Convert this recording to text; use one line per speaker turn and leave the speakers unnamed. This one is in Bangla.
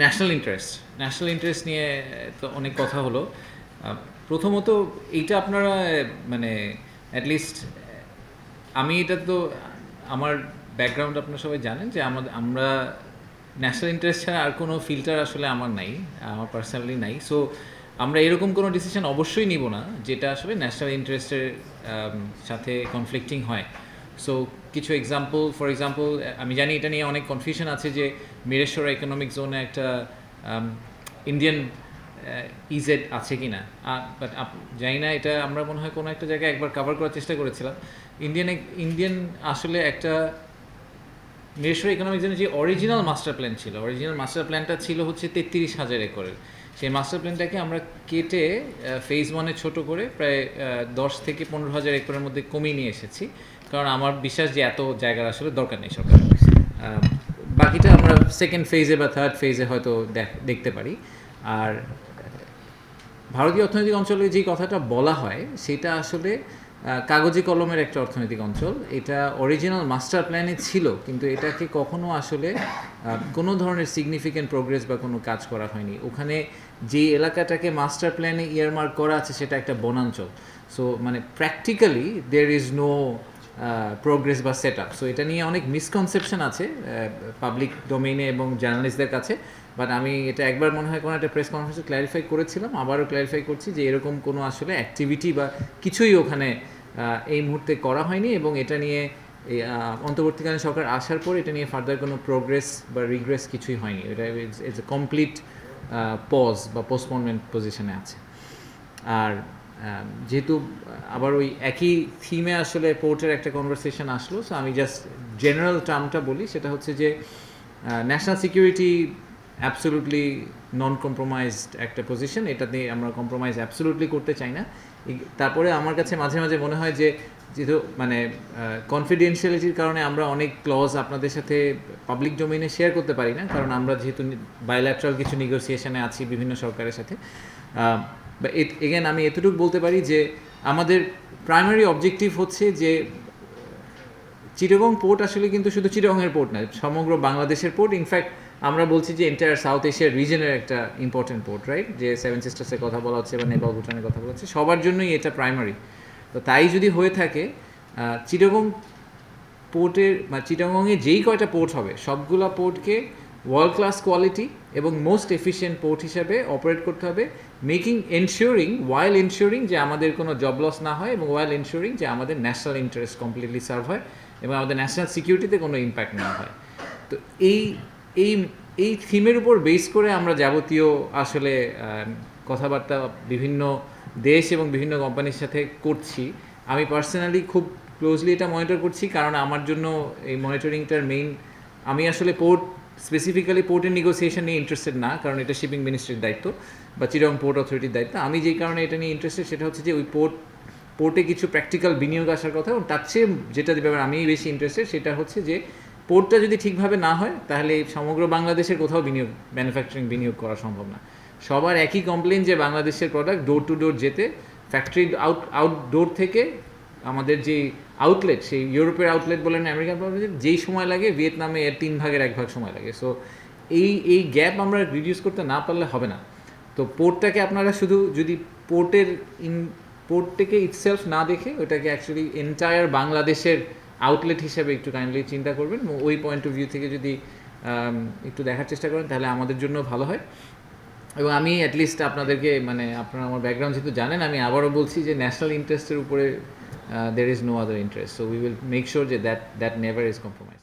ন্যাশনাল ইন্টারেস্ট নিয়ে তো অনেক কথা হলো। প্রথমত এইটা আপনারা মানে অ্যাটলিস্ট আমি এটা তো আমার ব্যাকগ্রাউন্ড আপনারা সবাই জানেন যে আমরা ন্যাশনাল ইন্টারেস্ট ছাড়া আর কোনো ফিল্টার আসলে আমার নাই, আমার পার্সোনালি নাই। সো আমরা এরকম কোনো ডিসিশন অবশ্যই নিব না যেটা আসলে ন্যাশনাল ইন্টারেস্টের সাথে কনফ্লিক্টিং হয়। সো কিছু ফর এক্সাম্পল আমি জানি এটা নিয়ে অনেক কনফিউশন আছে যে মিরেশ্বর ইকোনমিক জোনে একটা ইন্ডিয়ান ইজেড আছে কি না, বাট জানি না, এটা আমরা মনে হয় কোনো একটা জায়গায় একবার কভার করার চেষ্টা করেছিলাম। ইন্ডিয়ান আসলে একটা মিরেশ্বর ইকোনমিক জোনের যে অরিজিনাল মাস্টার প্ল্যানটা ছিল হচ্ছে 33,000 একরের। সেই মাস্টার প্ল্যানটাকে আমরা কেটে ফেজ 1-এ ছোটো করে প্রায় 10 থেকে 15,000 একরের মধ্যে কমিয়ে নিয়ে এসেছি, কারণ আমার বিশ্বাস যে এত জায়গার আসলে দরকার নেই সরকার। বাকিটা আমরা সেকেন্ড ফেজে বা থার্ড ফেজে হয়তো দেখতে পারি। আর ভারতীয় অর্থনৈতিক অঞ্চলে যে কথাটা বলা হয় সেটা আসলে কাগজে কলমের একটা অর্থনৈতিক অঞ্চল। এটা অরিজিনাল মাস্টার প্ল্যানে ছিল, কিন্তু এটাকে কখনো আসলে কোনো ধরনের সিগনিফিক্যান্ট প্রোগ্রেস বা কোনো কাজ করা হয়নি। ওখানে যে এলাকাটাকে মাস্টার প্ল্যানে ইয়ারমার্ক করা আছে সেটা একটা বনাঞ্চল। সো মানে practically there is no progress বা সেট আপ। সো এটা নিয়ে অনেক মিসকনসেপশন আছে পাবলিক ডোমেইনে এবং জার্নালিস্টদের কাছে। বাট আমি এটা একবার মনে হয় কোনো একটা প্রেস কনফারেন্সে ক্ল্যারিফাই করেছিলাম, আবারও ক্ল্যারিফাই করছি যে এরকম কোনো আসলে অ্যাক্টিভিটি বা কিছুই ওখানে এই মুহূর্তে করা হয়নি। এবং এটা নিয়ে অন্তর্বর্তীকালীন সরকার আসার পর এটা নিয়ে ফার্দার কোনো প্রোগ্রেস বা রিগ্রেস কিছুই হয়নি। এটা ইটস এ কমপ্লিট পজ বা পোস্টপোনমেন্ট পজিশনে আছে। আর যেহেতু আবার ওই একই থিমে আসলে পোর্টের একটা কনভারসেশন আসলো, সো আমি জাস্ট জেনারেল টার্মটা বলি, সেটা হচ্ছে যে ন্যাশনাল সিকিউরিটি অ্যাবসোলুটলি নন কম্প্রোমাইজড একটা পজিশন, এটাতে আমরা কম্প্রোমাইজ অ্যাবসোলুটলি করতে চাই না। তারপরে আমার কাছে মাঝে মাঝে মনে হয় যে যেহেতু মানে কনফিডেন্সিয়ালিটির কারণে আমরা অনেক ক্লজ আপনাদের সাথে পাবলিক ডোমেইনে শেয়ার করতে পারি না, কারণ আমরা যেহেতু বাইল্যাটারাল কিছু নেগোসিয়েশনে আছি বিভিন্ন সরকারের সাথে। বা এগেন আমি এতটুকু বলতে পারি যে আমাদের প্রাইমারি অবজেক্টিভ হচ্ছে যে চিটাগং পোর্ট আসলে কিন্তু শুধু চিটাগংয়ের পোর্ট না, সমগ্র বাংলাদেশের পোর্ট। ইনফ্যাক্ট আমরা বলছি যে এন্টায়ার সাউথ এশিয়ার রিজনের একটা ইম্পর্টেন্ট পোর্ট, রাইট? যে সেভেন সিস্টার্সের কথা বলা হচ্ছে বা নেপাল ভুটানের কথা বলা হচ্ছে, সবার জন্যই এটা প্রাইমারি। তো তাই যদি হয়ে থাকে চিটাগং পোর্টের বা চিটাগংয়ে যেই কয়টা পোর্ট হবে সবগুলা পোর্টকে ওয়ার্ল্ড ক্লাস কোয়ালিটি এবং মোস্ট এফিশিয়েন্ট পোর্ট হিসাবে অপারেট করতে হবে, ওয়াইল এনশিওরিং যে আমাদের কোনো জব লস না হয়, এবং ওয়াইল এনশিওরিং যে আমাদের ন্যাশনাল ইন্টারেস্ট কমপ্লিটলি সার্ভ হয় এবং আমাদের ন্যাশনাল সিকিউরিটিতে কোনো ইম্প্যাক্ট না হয়। তো এই এই এই থিমের উপর বেস করে আমরা যাবতীয় আসলে কথাবার্তা বিভিন্ন দেশ এবং বিভিন্ন কোম্পানির সাথে করছি। আমি পার্সোনালি খুব ক্লোজলি এটা মনিটর করছি, কারণ আমার জন্য এই মনিটরিংটার আমি আসলে স্পেসিফিক্যালি পোর্টের নেগোসিয়েশন নিয়ে ইন্টারেস্টেড না, কারণ এটা শিপিং মিনিস্ট্রির দায়িত্ব বা চিটাগং পোর্ট অথরিটির দায়িত্ব। আমি যেই কারণে এটা নিয়ে ইন্টারেস্টেড সেটা হচ্ছে যে ওই পোর্টে কিছু প্র্যাকটিক্যাল বিনিয়োগ আসার কথা, এবং তার চেয়ে যেটা ব্যাপারে আমি বেশি ইন্টারেস্টেড সেটা হচ্ছে যে পোর্টটা যদি ঠিকভাবে না হয় তাহলে সমগ্র বাংলাদেশের কোথাও ম্যানুফ্যাকচারিং বিনিয়োগ করা সম্ভব না। সবার একই কমপ্লেন যে বাংলাদেশের প্রোডাক্ট ডোর টু ডোর যেতে ফ্যাক্টরি আউটডোর থেকে আমাদের যে আউটলেট, সেই ইউরোপের আউটলেট বলেন আমেরিকান আউটলেট, যেই সময় লাগে ভিয়েতনামে এর 3 ভাগের 1 ভাগ সময় লাগে। সো এই গ্যাপ আমরা রিডিউস করতে না পারলে হবে না। তো পোর্টটাকে আপনারা শুধু যদি পোর্টটাকে ইটসেলফ না দেখে ওটাকে অ্যাকচুয়ালি এন্টায়ার বাংলাদেশের আউটলেট হিসেবে একটু কাইন্ডলি চিন্তা করবেন, এবং ওই পয়েন্ট অফ ভিউ থেকে যদি একটু দেখার চেষ্টা করেন তাহলে আমাদের জন্য ভালো হয়। এবং আমি অ্যাটলিস্ট আপনাদেরকে আপনারা আমার ব্যাকগ্রাউন্ড যেহেতু জানেন, আমি আবারও বলছি যে ন্যাশনাল ইন্টারেস্টের উপরে there is no other interest, so we will make sure that never is compromised.